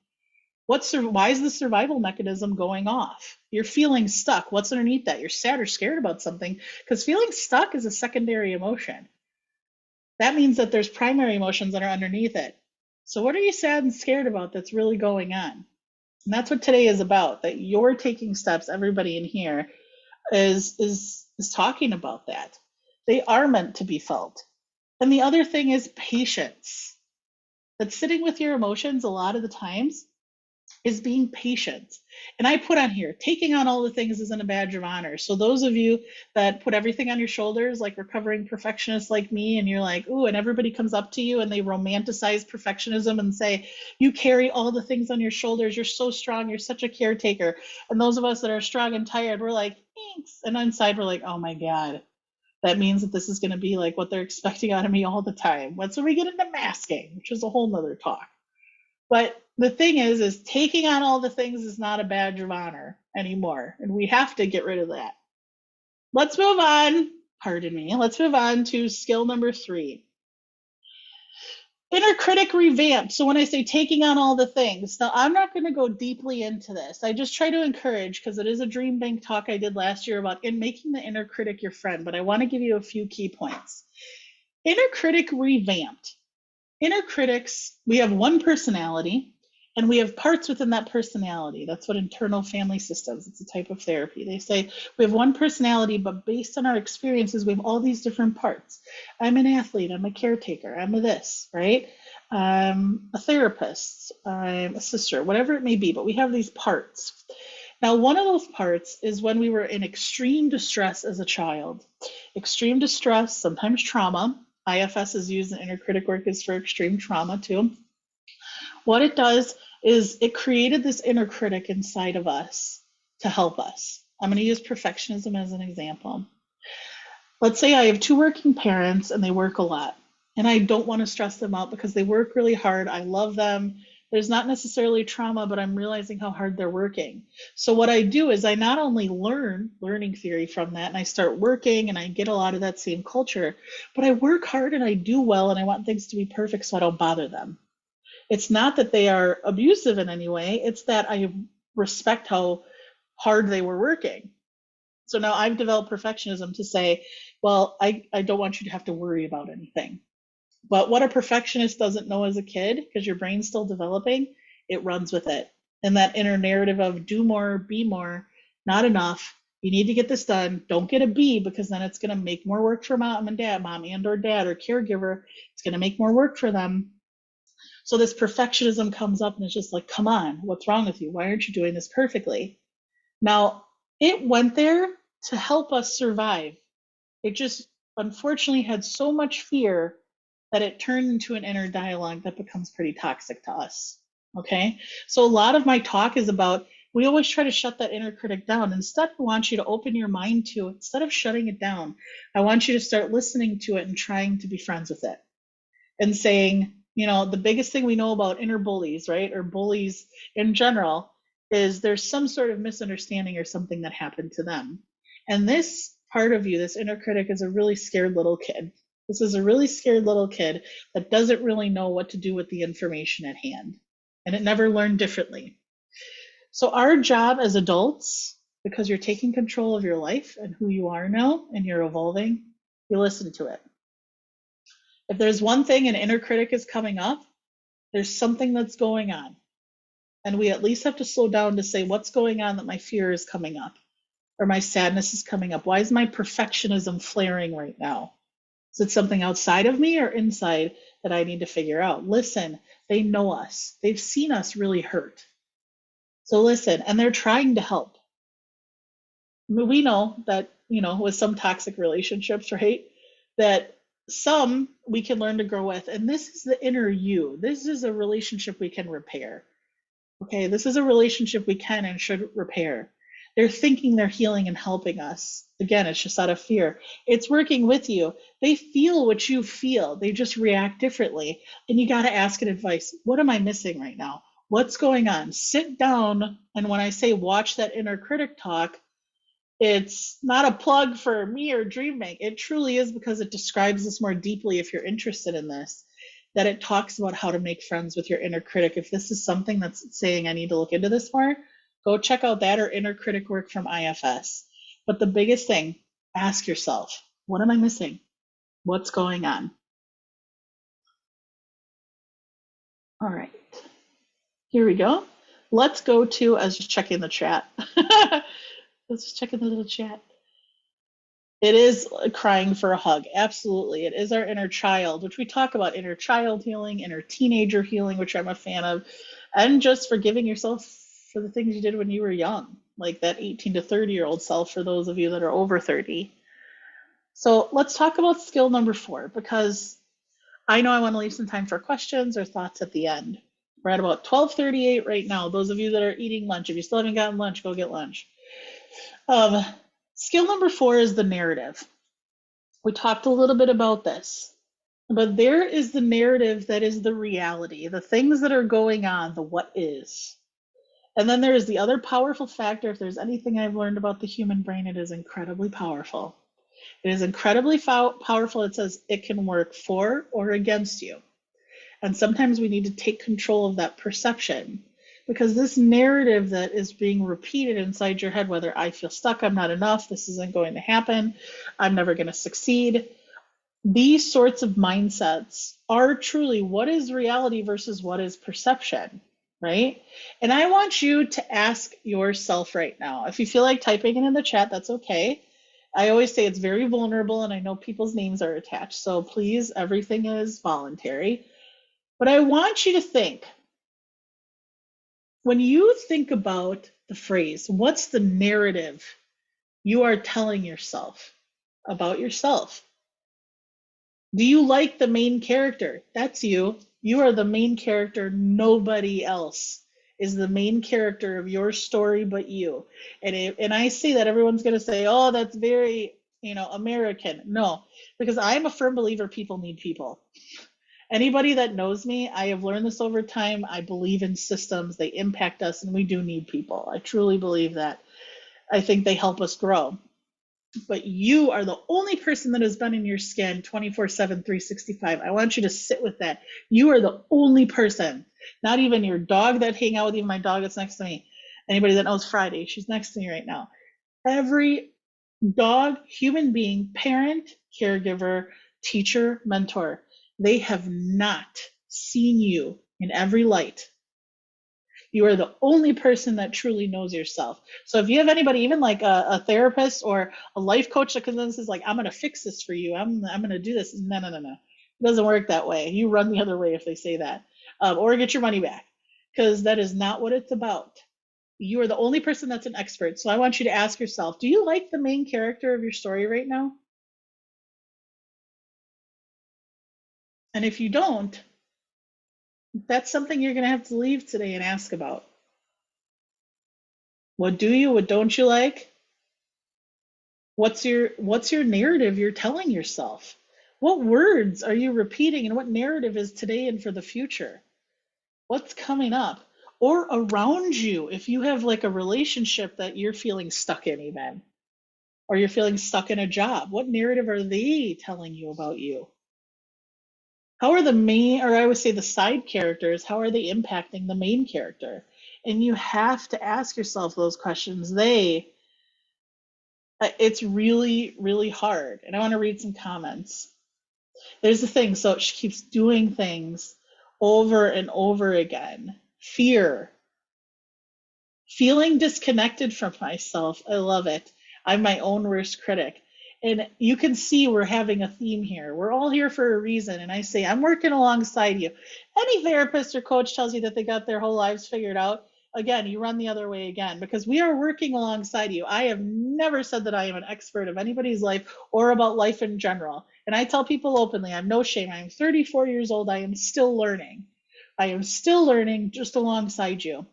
Why is the survival mechanism going off? You're feeling stuck. What's underneath that? You're sad or scared about something, because feeling stuck is a secondary emotion. That means that there's primary emotions that are underneath it. So what are you sad and scared about that's really going on? And that's what today is about, that you're taking steps, everybody in here is talking about that. They are meant to be felt. And the other thing is patience. That sitting with your emotions a lot of the times is being patient. And I put on here, taking on all the things isn't a badge of honor. So those of you that put everything on your shoulders, like recovering perfectionists like me, and you're like, ooh, and everybody comes up to you and they romanticize perfectionism and say, you carry all the things on your shoulders, you're so strong, you're such a caretaker. And those of us that are strong and tired, we're like, thanks. And inside we're like, oh my God, that means that this is going to be like what they're expecting out of me all the time. That's when we get into masking, which is a whole nother talk. But the thing is taking on all the things is not a badge of honor anymore. And we have to get rid of that. Let's move on. Pardon me. Let's move on to skill number 3. Inner critic revamp. So when I say taking on all the things, now I'm not going to go deeply into this. I just try to encourage, because it is a DreamBank talk I did last year about making the inner critic your friend. But I want to give you a few key points. Inner critic revamped. Inner critics, we have one personality, and we have parts within that personality. That's what internal family systems, it's a type of therapy. They say we have one personality, but based on our experiences, we have all these different parts. I'm an athlete, I'm a caretaker, I'm a this, right? I'm a therapist, I'm a sister, whatever it may be, but we have these parts. Now, one of those parts is when we were in extreme distress as a child. Extreme distress, sometimes trauma. IFS is used in inner critic work is for extreme trauma too. What it does is it created this inner critic inside of us to help us. I'm going to use perfectionism as an example. Let's say I have 2 working parents and they work a lot, and I don't want to stress them out because they work really hard. I love them. There's not necessarily trauma, but I'm realizing how hard they're working. So what I do is I not only learn learning theory from that, and I start working and I get a lot of that same culture, but I work hard and I do well and I want things to be perfect so I don't bother them. It's not that they are abusive in any way, it's that I respect how hard they were working. So now I've developed perfectionism to say, well, I don't want you to have to worry about anything. But what a perfectionist doesn't know as a kid, because your brain's still developing, it runs with it. And that inner narrative of do more, be more, not enough. You need to get this done. Don't get a B because then it's going to make more work for mom and or dad or caregiver. It's going to make more work for them. So this perfectionism comes up and it's just like, come on, what's wrong with you? Why aren't you doing this perfectly? Now, it went there to help us survive. It just unfortunately had so much fear that it turned into an inner dialogue that becomes pretty toxic to us. Okay? So a lot of my talk is about we always try to shut that inner critic down. Instead, I want you to open your mind to it. Instead of shutting it down, I want you to start listening to it and trying to be friends with it. And saying, you know, the biggest thing we know about inner bullies, right, or bullies in general, is there's some sort of misunderstanding or something that happened to them. And this part of you, this inner critic, is a really scared little kid. This is a really scared little kid that doesn't really know what to do with the information at hand. And it never learned differently. So our job as adults, because you're taking control of your life and who you are now and you're evolving, you listen to it. If there's one thing an inner critic is coming up, there's something that's going on. And we at least have to slow down to say, what's going on that my fear is coming up or my sadness is coming up? Why is my perfectionism flaring right now? Is it something outside of me or inside that I need to figure out? Listen, they know us. They've seen us really hurt. So listen, and they're trying to help. We know that, you know, with some toxic relationships, right, that some we can learn to grow with. And this is the inner you. This is a relationship we can repair. Okay, this is a relationship we can and should repair. They're thinking they're healing and helping us. Again, it's just out of fear. It's working with you. They feel what you feel. They just react differently. And you got to ask it advice. What am I missing right now? What's going on? Sit down. And when I say watch that inner critic talk, it's not a plug for me or DreamBank. It truly is because it describes this more deeply if you're interested in this, that it talks about how to make friends with your inner critic. If this is something that's saying I need to look into this more, go check out that or inner critic work from IFS. But the biggest thing, ask yourself, what am I missing? What's going on? All right, here we go. Let's go to, I was just checking the chat. Let's just check in the little chat. It is crying for a hug. Absolutely. It is our inner child, which we talk about inner child healing, inner teenager healing, which I'm a fan of, and just forgiving yourself for the things you did when you were young, like that 18 to 30-year-old self for those of you that are over 30. So let's talk about skill number 4, because I know I want to leave some time for questions or thoughts at the end. We're at about 12:38 right now. Those of you that are eating lunch, if you still haven't gotten lunch, go get lunch. Skill number 4 is the narrative. We talked a little bit about this, but there is the narrative that is the reality, the things that are going on, the what is. And then there is the other powerful factor. If there's anything I've learned about the human brain, it is incredibly powerful. It is incredibly powerful. It says it can work for or against you. And sometimes we need to take control of that perception, because this narrative that is being repeated inside your head, whether I feel stuck, I'm not enough, this isn't going to happen, I'm never going to succeed, these sorts of mindsets are truly what is reality versus what is perception, right? And I want you to ask yourself right now. If you feel like typing it in the chat, that's okay. I always say it's very vulnerable, and I know people's names are attached, so please, everything is voluntary. But I want you to think, when you think about the phrase, what's the narrative you are telling yourself about yourself? Do you like the main character? That's you. You are the main character. Nobody else is the main character of your story but you. And I say that, everyone's going to say, oh, that's very, American. No, because I'm a firm believer people need people. Anybody that knows me, I have learned this over time. I believe in systems. They impact us, and we do need people. I truly believe that. I think they help us grow. But you are the only person that has been in your skin 24/7, 365. I want you to sit with that. You are the only person, not even your dog that hang out with you, my dog that's next to me. Anybody that knows Friday, she's next to me right now. Every dog, human being, parent, caregiver, teacher, mentor, they have not seen you in every light. You are the only person that truly knows yourself. So if you have anybody, even like a therapist or a life coach that comes in and says like, I'm going to fix this for you. I'm going to do this. No. It doesn't work that way. You run the other way if they say that, or get your money back, because that is not what it's about. You are the only person that's an expert. So I want you to ask yourself, do you like the main character of your story right now? And if you don't, that's something you're going to have to leave today and ask about. What do you, what don't you like? What's your narrative you're telling yourself? What words are you repeating, and what narrative is today and for the future? What's coming up? Or around you, if you have like a relationship that you're feeling stuck in, even, or you're feeling stuck in a job, what narrative are they telling you about you? How are the main, or I would say the side characters, how are they impacting the main character? And you have to ask yourself those questions. It's really, really hard. And I want to read some comments. There's the thing. So she keeps doing things over and over again. Fear, feeling disconnected from myself. I love it. I'm my own worst critic. And you can see we're having a theme here. We're all here for a reason. And I say, I'm working alongside you. Any therapist or coach tells you that they got their whole lives figured out. Again, you run the other way again, because we are working alongside you. I have never said that I am an expert of anybody's life or about life in general. And I tell people openly, I have no shame. I am 34 years old. I am still learning. I am still learning just alongside you.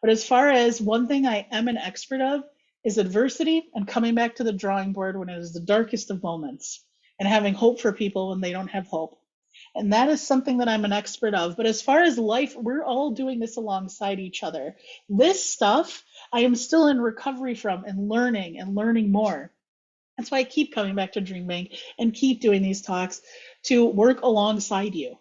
But as far as one thing I am an expert of is adversity and coming back to the drawing board when it is the darkest of moments, and having hope for people when they don't have hope. And that is something that I'm an expert of. But as far as life, we're all doing this alongside each other. This stuff I am still in recovery from and learning more. That's why I keep coming back to DreamBank and keep doing these talks to work alongside you.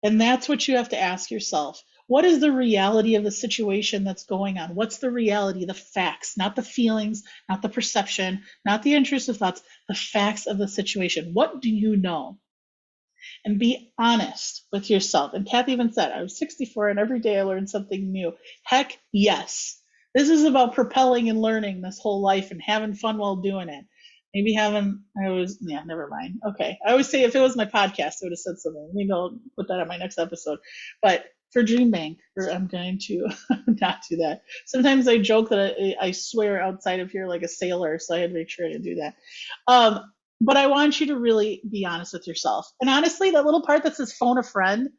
And that's what you have to ask yourself. What is the reality of the situation that's going on? What's the reality, the facts, not the feelings, not the perception, not the intrusive thoughts, the facts of the situation? What do you know? And be honest with yourself. And Kathy even said, I was 64 and every day I learned something new. Heck yes. This is about propelling and learning this whole life and having fun while doing it. Maybe never mind. Okay. I always say if it was my podcast, I would have said something. Maybe I'll put that on my next episode. But for DreamBank, I'm going to not do that. Sometimes I joke that I swear outside of here like a sailor, so I had to make sure I didn't do that. But I want you to really be honest with yourself. And honestly, that little part that says phone a friend,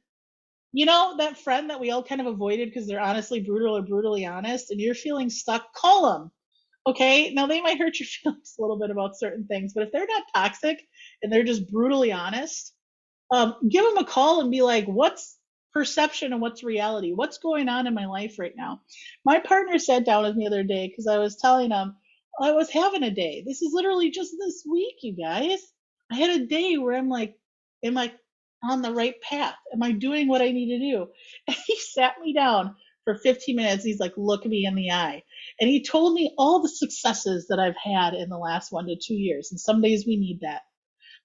that friend that we all kind of avoided because they're honestly brutal or brutally honest, and you're feeling stuck, call them. Okay, now they might hurt your feelings a little bit about certain things, but if they're not toxic and they're just brutally honest, give them a call and be like, what's perception and what's reality? What's going on in my life right now? My partner sat down with me the other day because I was telling him I was having a day. This is literally just this week, you guys. I had a day where I'm like, am I on the right path? Am I doing what I need to do? And he sat me down for 15 minutes. He's like, look me in the eye. And he told me all the successes that I've had in the last 1 to 2 years. And some days we need that.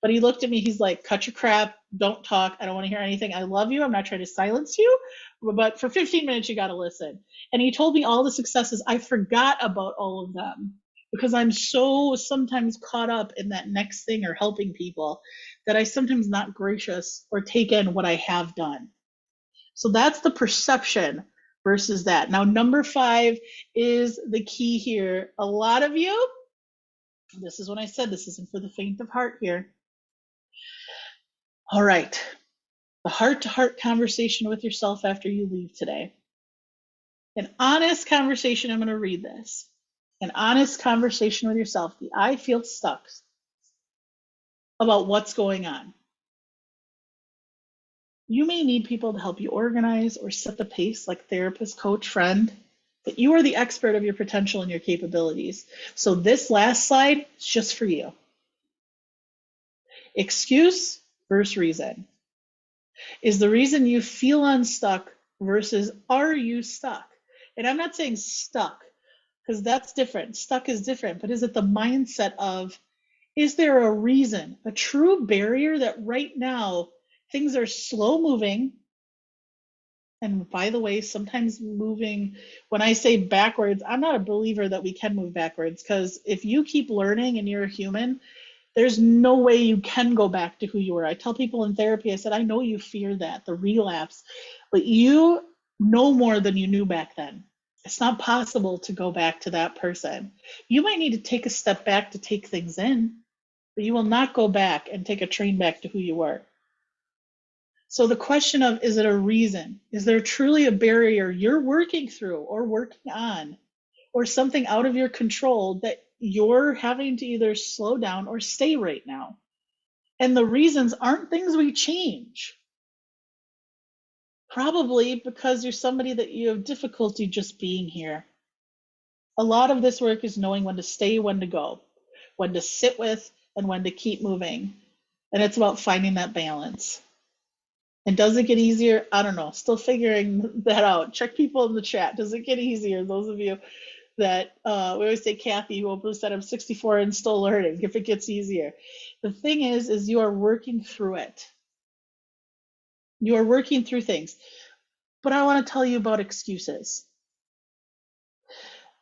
But he looked at me, he's like, cut your crap, don't talk, I don't want to hear anything. I love you, I'm not trying to silence you, but for 15 minutes you got to listen. And he told me all the successes. I forgot about all of them because I'm so sometimes caught up in that next thing or helping people that I sometimes not gracious or take in what I have done. So that's the perception versus that. Now, number 5 is the key here. A lot of you, this is when I said this isn't for the faint of heart here. All right, the heart-to-heart conversation with yourself after you leave today. An honest conversation, I'm going to read this. An honest conversation with yourself. The I feel stuck about what's going on. You may need people to help you organize or set the pace, like therapist, coach, friend, but you are the expert of your potential and your capabilities. So this last slide is just for you. Excuse versus reason. Is the reason you feel unstuck versus are you stuck? And I'm not saying stuck, because that's different. Stuck is different, but is it the mindset of, is there a reason, a true barrier that right now things are slow moving? And by the way, sometimes moving, when I say backwards, I'm not a believer that we can move backwards, because if you keep learning and you're a human, there's no way you can go back to who you were. I tell people in therapy, I said, I know you fear that, the relapse, but you know more than you knew back then. It's not possible to go back to that person. You might need to take a step back to take things in, but you will not go back and take a train back to who you were. So the question of, is it a reason? Is there truly a barrier you're working through or working on, or something out of your control that you're having to either slow down or stay right now? And the reasons aren't things we change. Probably because you're somebody that you have difficulty just being here. A lot of this work is knowing when to stay, when to go, when to sit with, and when to keep moving. And it's about finding that balance. And does it get easier? I don't know. Still figuring that out. Check people in the chat. Does it get easier? Those of you that we always say, Kathy, who openly said, I'm 64 and still learning, if it gets easier. The thing is you are working through it. You are working through things. But I want to tell you about excuses.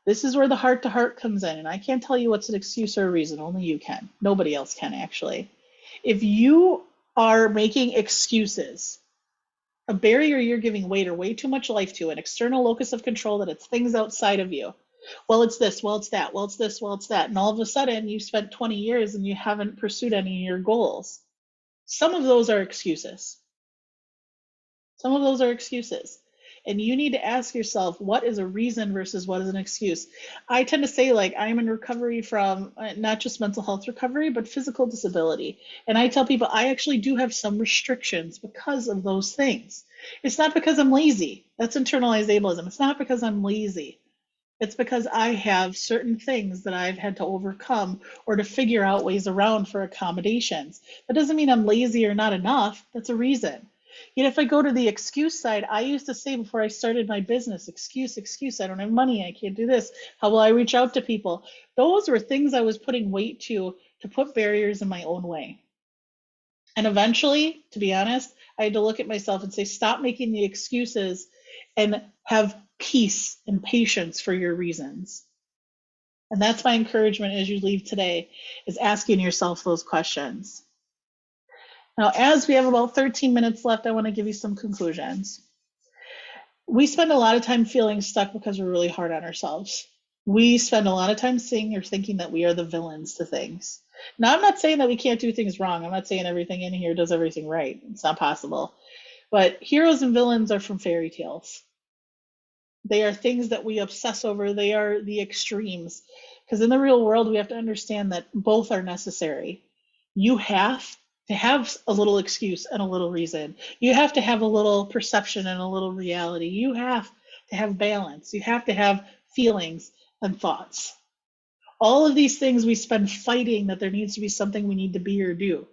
This is where the heart to heart comes in. And I can't tell you what's an excuse or a reason. Only you can. Nobody else can, actually. If you are making excuses, a barrier you're giving weight or way too much life to, an external locus of control, that it's things outside of you. Well, it's this, well, it's that, well, it's this, well, it's that. And all of a sudden, you spent 20 years and you haven't pursued any of your goals. Some of those are excuses. Some of those are excuses. And you need to ask yourself, what is a reason versus what is an excuse? I tend to say, like, I'm in recovery from not just mental health recovery, but physical disability. And I tell people I actually do have some restrictions because of those things. It's not because I'm lazy. That's internalized ableism. It's not because I'm lazy. It's because I have certain things that I've had to overcome or to figure out ways around for accommodations. That doesn't mean I'm lazy or not enough. That's a reason. Yet if I go to the excuse side, I used to say before I started my business, excuse, I don't have money, I can't do this. How will I reach out to people? Those were things I was putting weight to put barriers in my own way. And eventually, to be honest, I had to look at myself and say, stop making the excuses and have peace and patience for your reasons. And that's my encouragement as you leave today, is asking yourself those questions. Now, as we have about 13 minutes left, I want to give you some conclusions. We spend a lot of time feeling stuck because we're really hard on ourselves. We spend a lot of time saying or thinking that we are the villains to things. Now, I'm not saying that we can't do things wrong. I'm not saying everything in here does everything right. It's not possible. But heroes and villains are from fairy tales. They are things that we obsess over. They are the extremes. Because in the real world, we have to understand that both are necessary. You have to have a little excuse and a little reason. You have to have a little perception and a little reality. You have to have balance. You have to have feelings and thoughts. All of these things we spend fighting that there needs to be something we need to be or do.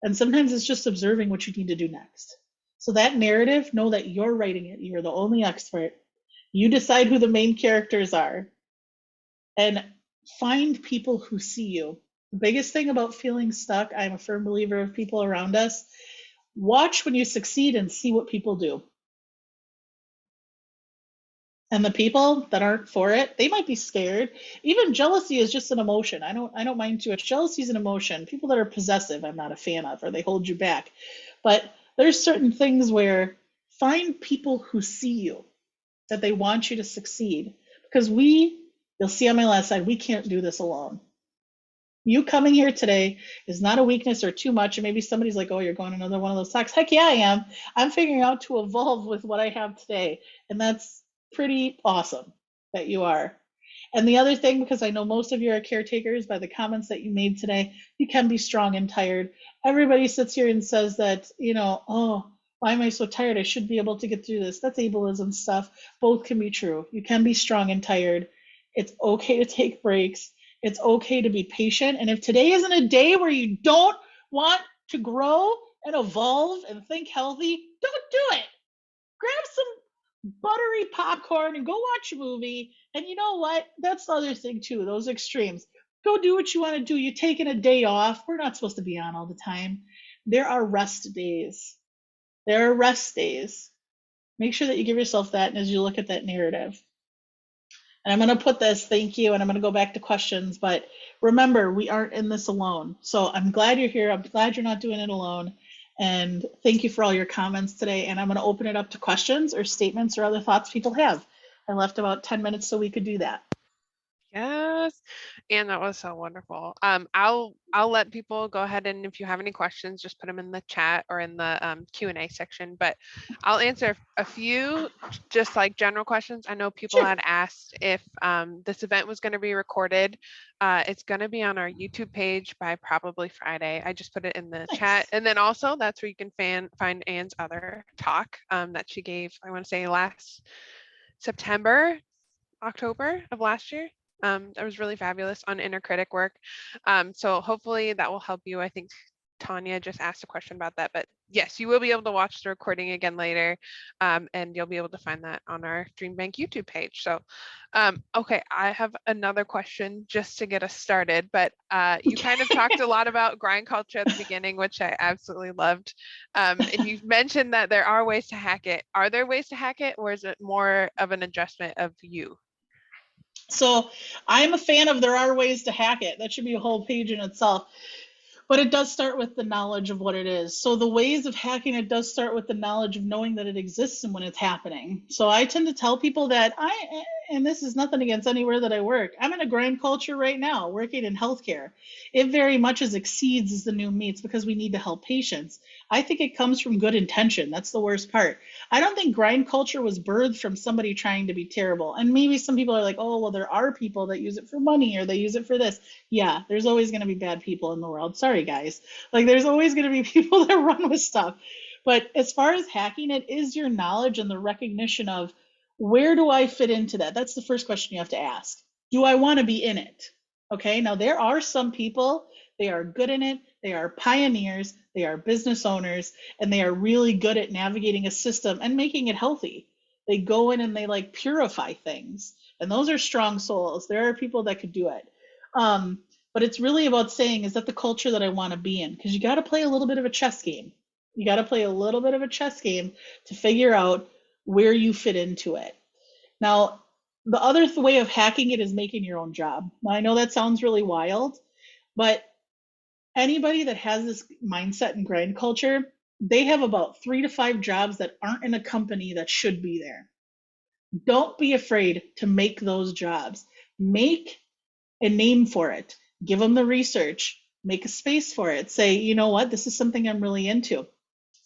And sometimes it's just observing what you need to do next. So that narrative, know that you're writing it. You're the only expert. You decide who the main characters are. And find people who see you. The biggest thing about feeling stuck, I'm a firm believer of people around us. Watch when you succeed and see what people do. And the people that aren't for it, they might be scared. Even jealousy is just an emotion. I don't mind too much. Jealousy is an emotion. People that are possessive, I'm not a fan of, or they hold you back. But there's certain things where find people who see you, that they want you to succeed. Because you'll see on my last slide, we can't do this alone. You coming here today is not a weakness or too much. And maybe somebody's like, oh, you're going another one of those talks. Heck yeah, I am. I'm figuring out to evolve with what I have today. And that's pretty awesome that you are. And the other thing, because I know most of you are caretakers by the comments that you made today, you can be strong and tired. Everybody sits here and says that, oh, Why am I so tired? I should be able to get through this. That's ableism stuff. Both can be true. You can be strong and tired. It's okay to take breaks. It's okay to be patient. And if today isn't a day where you don't want to grow and evolve and think healthy, don't do it. Grab some buttery popcorn and go watch a movie. And you know what? That's the other thing too, those extremes. Go do what you want to do. You're taking a day off. We're not supposed to be on all the time. There are rest days. There are rest days. Make sure that you give yourself that, and as you look at that narrative. And I'm going to put this, thank you, and I'm going to go back to questions, but remember, we aren't in this alone. So I'm glad you're here. I'm glad you're not doing it alone. And thank you for all your comments today. And I'm going to open it up to questions or statements or other thoughts people have. I left about 10 minutes so we could do that. Yes, and that was so wonderful. I'll let people go ahead, and if you have any questions, just put them in the chat or in the Q&A section. But I'll answer a few just like general questions. I know people had asked if this event was going to be recorded. It's going to be on our YouTube page by probably Friday. I just put it in the chat, and then also that's where you can find Anne's other talk that she gave. I want to say last October of last year. That was really fabulous on inner critic work. So hopefully that will help you. I think Tanya just asked a question about that, but yes, you will be able to watch the recording again later, and you'll be able to find that on our DreamBank YouTube page. So, okay, I have another question just to get us started, but you kind of talked a lot about grind culture at the beginning, which I absolutely loved. And you mentioned that there are ways to hack it. Are there ways to hack it, or is it more of an adjustment of you? So I'm a fan of there are ways to hack it. That should be a whole page in itself. But it does start with the knowledge of what it is. So the ways of hacking it does start with the knowledge of knowing that it exists and when it's happening. So I tend to tell people that and this is nothing against anywhere that I work, I'm in a grind culture right now, working in healthcare. It very much exceeds as the new meats because we need to help patients. I think it comes from good intention. That's the worst part. I don't think grind culture was birthed from somebody trying to be terrible. And maybe some people are like, oh, well, there are people that use it for money or they use it for this. Yeah, there's always going to be bad people in the world. Sorry, guys. Like, there's always going to be people that run with stuff. But as far as hacking, it is your knowledge and the recognition of where do I fit into that? That's the first question you have to ask. Do I want to be in it? Okay, now there are some people, they are good in it, they are pioneers, they are business owners, and they are really good at navigating a system and making it healthy. They go in and they like purify things, and those are strong souls. There are people that could do it. But it's really about saying, is that the culture that I want to be in? Because you got to play a little bit of a chess game. You got to play a little bit of a chess game to figure out where you fit into it. Now, the other way of hacking it is making your own job. Now, I know that sounds really wild, but anybody that has this mindset and grind culture, they have about 3 to 5 jobs that aren't in a company that should be there. Don't be afraid to make those jobs. Make a name for it. Give them the research. Make a space for it. Say, you know what, this is something I'm really into.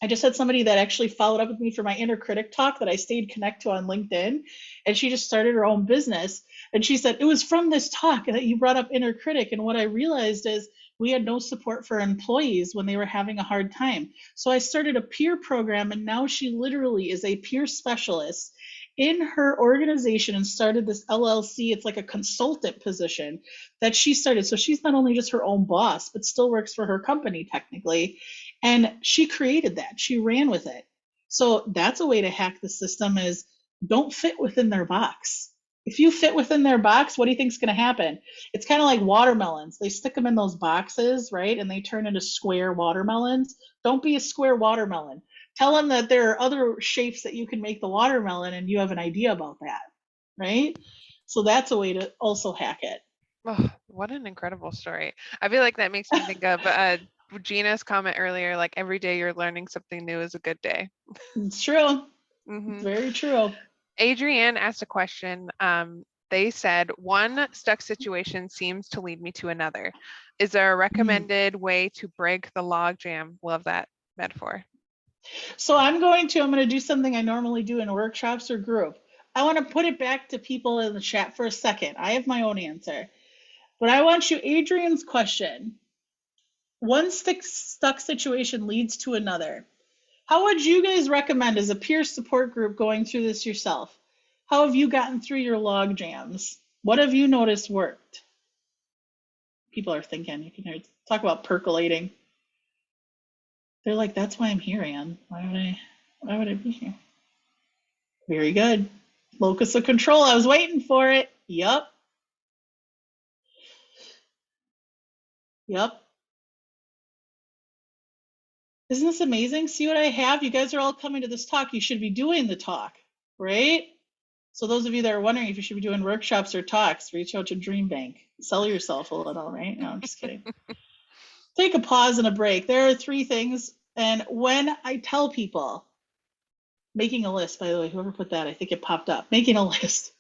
I just had somebody that actually followed up with me for my inner critic talk that I stayed connected to on LinkedIn, and she just started her own business. And she said, it was from this talk that you brought up inner critic. And what I realized is we had no support for employees when they were having a hard time. So I started a peer program, and now she literally is a peer specialist in her organization and started this LLC. It's like a consultant position that she started. So she's not only just her own boss, but still works for her company technically. And she created that. She ran with it. So that's a way to hack the system is don't fit within their box. If you fit within their box, what do you think is going to happen? It's kind of like watermelons. They stick them in those boxes, right? And they turn into square watermelons. Don't be a square watermelon. Tell them that there are other shapes that you can make the watermelon and you have an idea about that, right? So that's a way to also hack it. Oh, what an incredible story. I feel like that makes me think of Gina's comment earlier, like every day you're learning something new is a good day. It's true. It's very true. Adrienne asked a question. They said, one stuck situation seems to lead me to another. Is there a recommended way to break the log jam? Love that metaphor. So I'm going to do something I normally do in workshops or group. I want to put it back to people in the chat for a second. I have my own answer. But I want you, Adrienne's question. One stuck situation leads to another. How would you guys recommend as a peer support group going through this yourself? How have you gotten through your log jams? What have you noticed worked? People are thinking. You can hear talk about percolating. They're like, that's why I'm here, Anne. Why would I be here? Very good. Locus of control. I was waiting for it. Yep. Yep. Isn't this amazing? See what I have? You guys are all coming to this talk. You should be doing the talk, right? So those of you that are wondering if you should be doing workshops or talks, reach out to DreamBank. Sell yourself a little, right? No, I'm just kidding. Take a pause and a break. There are 3 things. And when I tell people, making a list, by the way, whoever put that, I think it popped up. Making a list.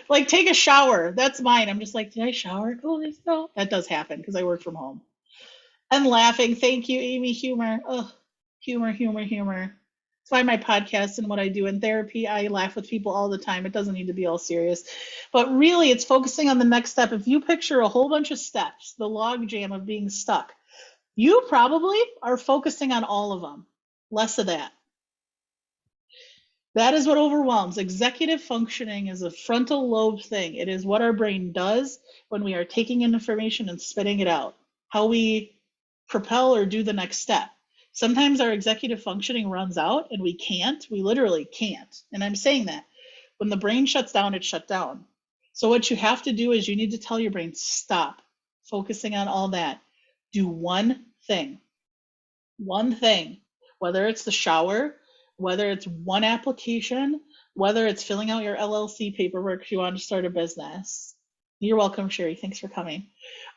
Like take a shower. That's mine. I'm just like, did I shower? Holy no. That does happen because I work from home. And laughing. Thank you, Amy. Humor. Oh, humor. It's why my podcast and what I do in therapy, I laugh with people all the time. It doesn't need to be all serious. But really, it's focusing on the next step. If you picture a whole bunch of steps, the log jam of being stuck, you probably are focusing on all of them. Less of that. That is what overwhelms. Executive functioning is a frontal lobe thing. It is what our brain does when we are taking in information and spitting it out, how we propel or do the next step. Sometimes our executive functioning runs out and we can't. We literally can't. And I'm saying that. When the brain shuts down, it's shut down. So what you have to do is you need to tell your brain, stop focusing on all that. Do one thing. One thing. Whether it's the shower, whether it's one application, whether it's filling out your LLC paperwork if you want to start a business. You're welcome, Sherry. Thanks for coming.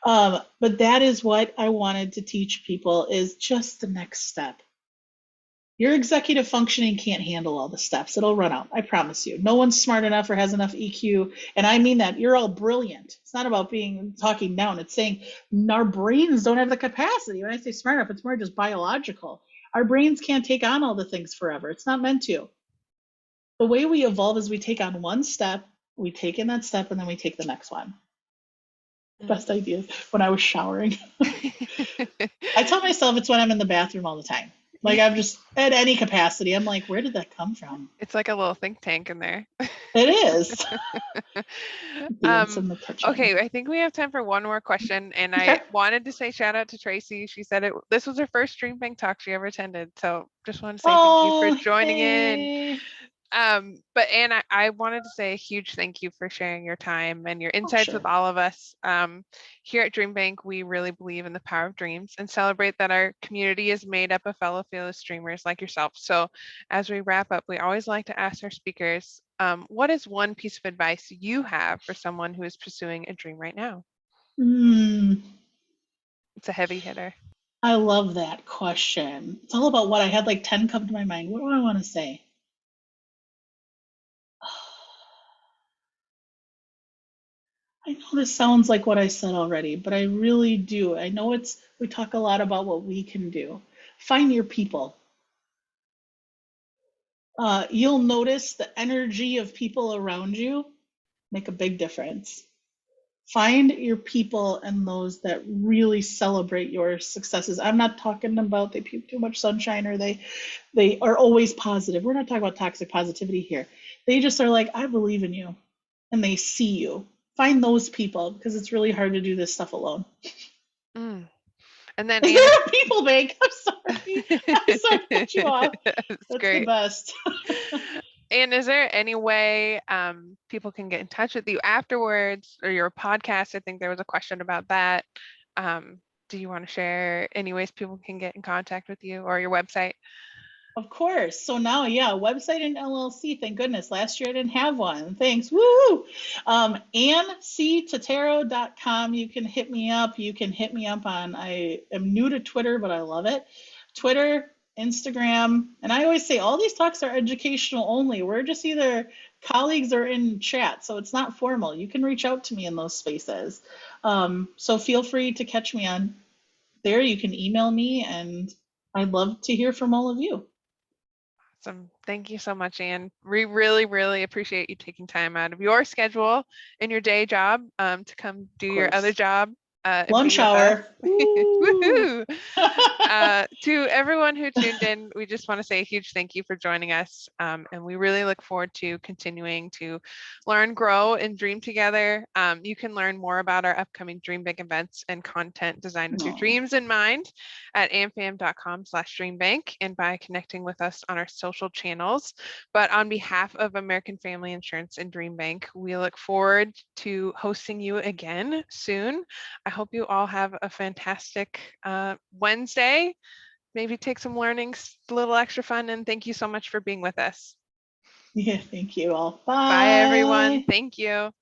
But that is what I wanted to teach people is just the next step. Your executive functioning can't handle all the steps. It'll run out. I promise you. No one's smart enough or has enough EQ. And I mean that. You're all brilliant. It's not about talking down. It's saying our brains don't have the capacity. When I say smart enough, it's more just biological. Our brains can't take on all the things forever. It's not meant to. The way we evolve is we take on one step, we take in that step, and then we take the next one. Best ideas when I was showering. I tell myself it's when I'm in the bathroom all the time. Like I'm just at any capacity. I'm like, where did that come from? It's like a little think tank in there. It is. Dance in the kitchen. Okay, I think we have time for one more question. And I wanted to say shout out to Tracy. She said this was her first DreamBank talk she ever attended. So just want to say thank you for joining in. But Anne, I wanted to say a huge thank you for sharing your time and your insights with all of us. Here at DreamBank, we really believe in the power of dreams and celebrate that our community is made up of fellow fearless dreamers like yourself. So as we wrap up, we always like to ask our speakers, what is one piece of advice you have for someone who is pursuing a dream right now? It's a heavy hitter. I love that question. It's all about what I had like 10 come to my mind. What do I want to say? I know this sounds like what I said already, but I really do. I know we talk a lot about what we can do. Find your people. You'll notice the energy of people around you make a big difference. Find your people and those that really celebrate your successes. I'm not talking about they puke too much sunshine or they are always positive. We're not talking about toxic positivity here. They just are like, I believe in you, and they see you. Find those people because it's really hard to do this stuff alone. And then Is there a people bank? I'm sorry. I'm sorry to cut you off. That's great. The best. And is there any way people can get in touch with you afterwards or your podcast? I think there was a question about that. Do you want to share any ways people can get in contact with you or your website? Of course. So now, website and LLC. Thank goodness. Last year I didn't have one. Thanks. Woo! AnnCTotero.com. You can hit me up. You can hit me up on, I am new to Twitter, but I love it. Twitter, Instagram. And I always say all these talks are educational only. We're just either colleagues or in chat. So it's not formal. You can reach out to me in those spaces. So feel free to catch me on there. You can email me and I'd love to hear from all of you. Awesome. Thank you so much, Anne. We really, really appreciate you taking time out of your schedule and your day job to come do your other job and Lunch be with us. hour. Woo. Woohoo! To everyone who tuned in, we just want to say a huge thank you for joining us. And we really look forward to continuing to learn, grow, and dream together. You can learn more about our upcoming DreamBank events and content designed with your dreams in mind at amfam.com/dreambank and by connecting with us on our social channels. But on behalf of American Family Insurance and DreamBank, we look forward to hosting you again soon. I hope you all have a fantastic Wednesday. Maybe take some learnings, a little extra fun, and thank you so much for being with us. Yeah, thank you all. Bye. Bye, everyone. Thank you.